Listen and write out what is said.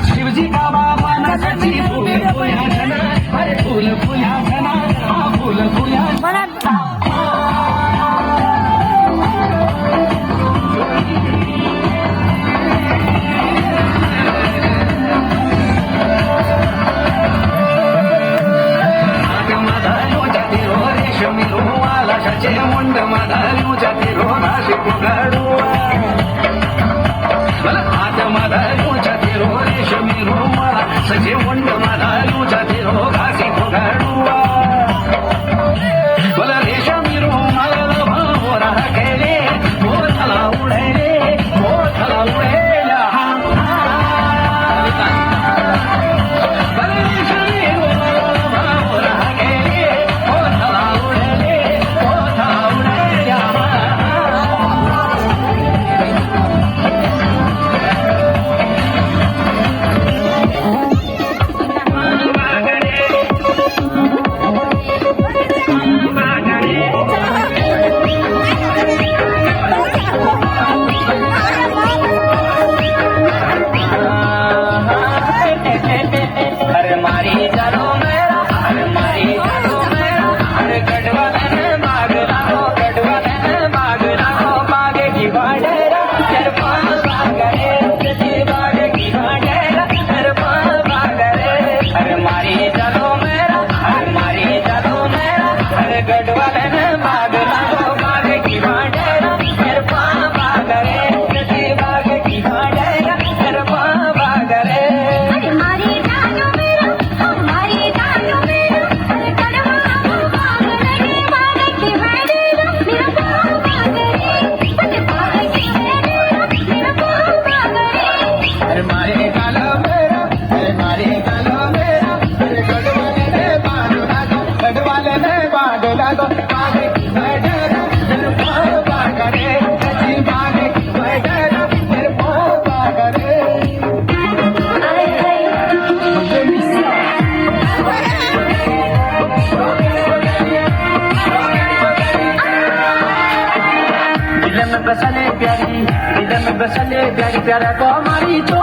शिवजी का बाबा नची फूल फुया घना, अरे फूल फुया घना, फूल फुया मुंड मधारू जातीरो राशी पुगाडुआ हात मधारू जातीरो रेशमी रोमाला सजे मुंड मधारू जातीरो राशी पुगाडुआ बोला रेशमी रोमाला भावरा गेले मोठला उडेले मोठला उडेला बसले प्यारी दिल में बसले प्यारी प्यारा को हमारी तो